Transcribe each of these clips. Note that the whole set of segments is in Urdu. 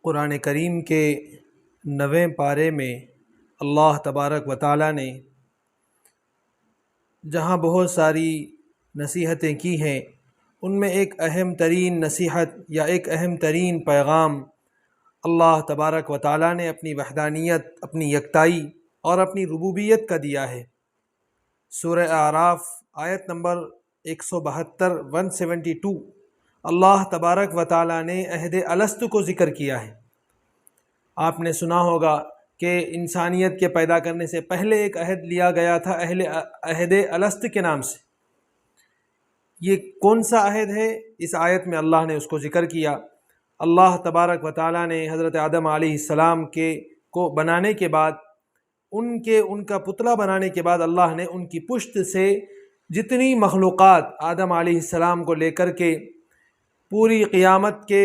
قرآن کریم کے 9ویں پارے میں اللہ تبارک و تعالیٰ نے جہاں بہت ساری نصیحتیں کی ہیں، ان میں ایک اہم ترین نصیحت یا ایک اہم ترین پیغام اللہ تبارک و تعالیٰ نے اپنی وحدانیت، اپنی یکتائی اور اپنی ربوبیت کا دیا ہے۔ سورہ اعراف آیت نمبر 172 172 اللہ تبارک و تعالیٰ نے عہد الست کو ذکر کیا ہے۔ آپ نے سنا ہوگا کہ انسانیت کے پیدا کرنے سے پہلے ایک عہد لیا گیا تھا عہد الست کے نام سے۔ یہ کون سا عہد ہے؟ اس آیت میں اللہ نے اس کو ذکر کیا۔ اللہ تبارک و تعالیٰ نے حضرت آدم علیہ السلام کو بنانے کے بعد ان کا پتلا بنانے کے بعد اللہ نے ان کی پشت سے جتنی مخلوقات آدم علیہ السلام کو لے کر کے پوری قیامت کے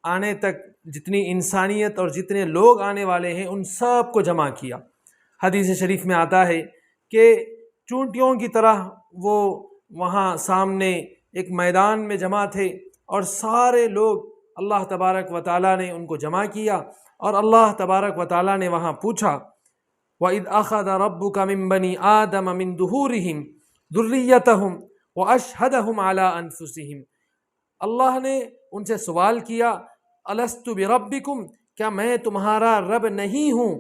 آنے تک جتنی انسانیت اور جتنے لوگ آنے والے ہیں ان سب کو جمع کیا۔ حدیث شریف میں آتا ہے کہ چونٹیوں کی طرح وہ وہاں سامنے ایک میدان میں جمع تھے اور سارے لوگ اللہ تبارک و تعالیٰ نے ان کو جمع کیا اور اللہ تبارک و تعالیٰ نے وہاں پوچھا وَإِذْ أَخَذَ رَبُّكَ مِن بَنِي آدَمَ مِن ظُهُورِهِمْ ذُرِّيَّتَهُمْ وَأَشْهَدَهُمْ عَلَىٰ أَنفُسِهِمْ۔ اللہ نے ان سے سوال کیا الست بربکم، کیا میں تمہارا رب نہیں ہوں؟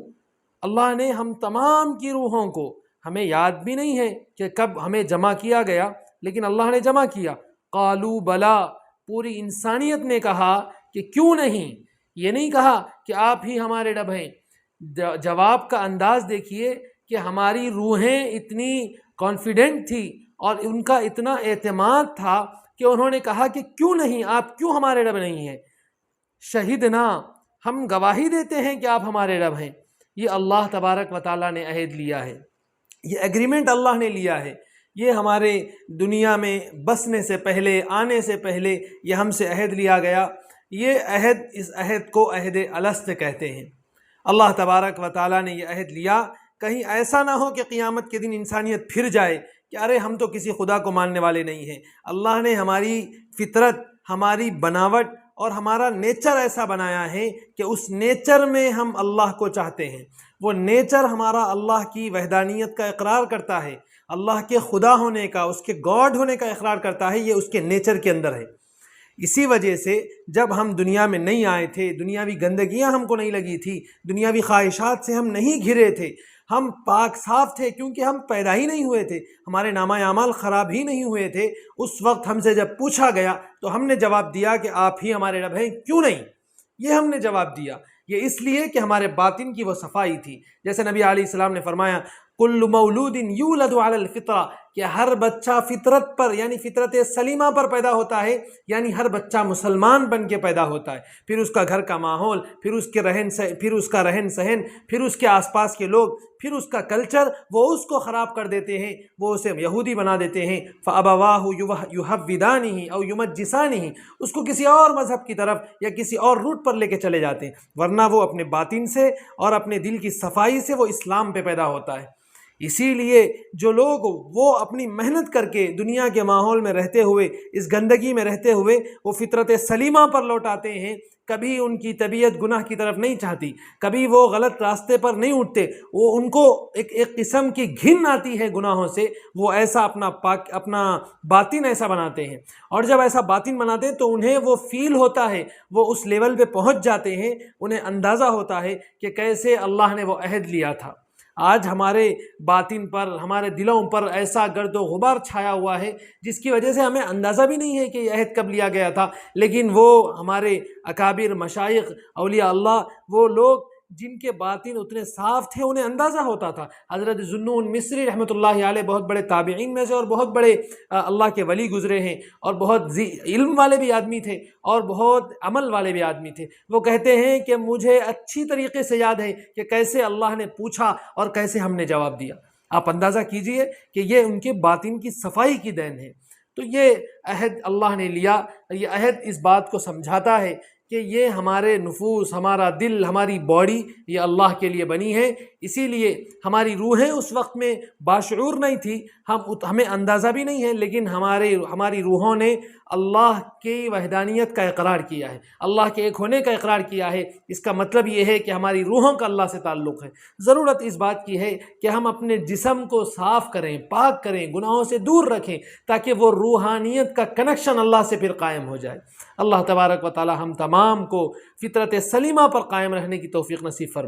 اللہ نے ہم تمام کی روحوں کو، ہمیں یاد بھی نہیں ہے کہ کب ہمیں جمع کیا گیا، لیکن اللہ نے جمع کیا۔ قالوا بلا، پوری انسانیت نے کہا کہ کیوں نہیں، یہ نہیں کہا کہ آپ ہی ہمارے رب ہیں۔ جواب کا انداز دیکھیے کہ ہماری روحیں اتنی کانفیڈنٹ تھی اور ان کا اتنا اعتماد تھا کہ انہوں نے کہا کہ کیوں نہیں، آپ کیوں ہمارے رب نہیں ہیں؟ شہدنا، ہم گواہی دیتے ہیں کہ آپ ہمارے رب ہیں۔ یہ اللہ تبارک و تعالیٰ نے عہد لیا ہے، یہ ایگریمنٹ اللہ نے لیا ہے۔ یہ ہمارے دنیا میں بسنے سے پہلے، آنے سے پہلے یہ ہم سے عہد لیا گیا۔ یہ عہد، اس عہد کو عہد الست کہتے ہیں۔ اللہ تبارک و تعالیٰ نے یہ عہد لیا، کہیں ایسا نہ ہو کہ قیامت کے دن انسانیت پھر جائے کہ ارے ہم تو کسی خدا کو ماننے والے نہیں ہیں۔ اللہ نے ہماری فطرت، ہماری بناوٹ اور ہمارا نیچر ایسا بنایا ہے کہ اس نیچر میں ہم اللہ کو چاہتے ہیں۔ وہ نیچر ہمارا اللہ کی وحدانیت کا اقرار کرتا ہے، اللہ کے خدا ہونے کا، اس کے گاڈ ہونے کا اقرار کرتا ہے۔ یہ اس کے نیچر کے اندر ہے۔ اسی وجہ سے جب ہم دنیا میں نہیں آئے تھے، دنیاوی گندگیاں ہم کو نہیں لگی تھی، دنیاوی خواہشات سے ہم نہیں گھرے تھے، ہم پاک صاف تھے کیونکہ ہم پیدا ہی نہیں ہوئے تھے، ہمارے نامہ اعمال خراب ہی نہیں ہوئے تھے۔ اس وقت ہم سے جب پوچھا گیا تو ہم نے جواب دیا کہ آپ ہی ہمارے رب ہیں، کیوں نہیں؟ یہ ہم نے جواب دیا۔ یہ اس لیے کہ ہمارے باطن کی وہ صفائی تھی۔ جیسے نبی علیہ السلام نے فرمایا کل مولود یولد علی الفطرہ، کہ ہر بچہ فطرت پر یعنی فطرت سلیمہ پر پیدا ہوتا ہے، یعنی ہر بچہ مسلمان بن کے پیدا ہوتا ہے۔ پھر اس کا گھر کا ماحول، پھر اس کا رہن سہن، پھر اس کے آس پاس کے لوگ، پھر اس کا کلچر، وہ اس کو خراب کر دیتے ہیں، وہ اسے یہودی بنا دیتے ہیں۔ فَأَبَوَاهُ يُحَوِّدَانِهِ أَوْ يُمَجِّسَانِهِ، اس کو کسی اور مذہب کی طرف یا کسی اور روٹ پر لے کے چلے جاتے ہیں، ورنہ وہ اپنے باطن سے اور اپنے دل کی صفائی سے وہ اسلام پہ پیدا ہوتا ہے۔ اسی لیے جو لوگ وہ اپنی محنت کر کے دنیا کے ماحول میں رہتے ہوئے، اس گندگی میں رہتے ہوئے وہ فطرت سلیمہ پر لوٹ آتے ہیں، کبھی ان کی طبیعت گناہ کی طرف نہیں چاہتی، کبھی وہ غلط راستے پر نہیں اٹھتے، وہ ان کو ایک قسم کی گھن آتی ہے گناہوں سے، وہ ایسا اپنا باطن ایسا بناتے ہیں۔ اور جب ایسا باطن بناتے ہیں تو انہیں وہ فیل ہوتا ہے، وہ اس لیول پہ پہنچ جاتے ہیں، انہیں اندازہ ہوتا ہے کہ کیسے اللہ نے وہ عہد لیا تھا۔ آج ہمارے باطن پر، ہمارے دلوں پر ایسا گرد و غبار چھایا ہوا ہے جس کی وجہ سے ہمیں اندازہ بھی نہیں ہے کہ یہ عہد کب لیا گیا تھا، لیکن وہ ہمارے اکابر مشائخ اولیاء اللہ، وہ لوگ جن کے باطن اتنے صاف تھے انہیں اندازہ ہوتا تھا۔ حضرت ذوالنون مصری رحمۃ اللہ علیہ بہت بڑے تابعین میں سے اور بہت بڑے اللہ کے ولی گزرے ہیں، اور بہت علم والے بھی آدمی تھے اور بہت عمل والے بھی آدمی تھے۔ وہ کہتے ہیں کہ مجھے اچھی طریقے سے یاد ہے کہ کیسے اللہ نے پوچھا اور کیسے ہم نے جواب دیا۔ آپ اندازہ کیجئے کہ یہ ان کے باطن کی صفائی کی دین ہے۔ تو یہ عہد اللہ نے لیا، یہ عہد اس بات کو سمجھاتا ہے کہ یہ ہمارے نفوس، ہمارا دل، ہماری باڈی یہ اللہ کے لیے بنی ہے۔ اسی لیے ہماری روحیں اس وقت میں باشعور نہیں تھی، ہمیں اندازہ بھی نہیں ہے، لیکن ہماری روحوں نے اللہ کی وحدانیت کا اقرار کیا ہے، اللہ کے ایک ہونے کا اقرار کیا ہے، اس کا مطلب یہ ہے کہ ہماری روحوں کا اللہ سے تعلق ہے۔ ضرورت اس بات کی ہے کہ ہم اپنے جسم کو صاف کریں، پاک کریں، گناہوں سے دور رکھیں، تاکہ وہ روحانیت کا کنیکشن اللہ سے پھر قائم ہو جائے۔ اللہ تبارک و تعالی ہم تمام کو فطرت سلیمہ پر قائم رہنے کی توفیق نصیب فرمائے۔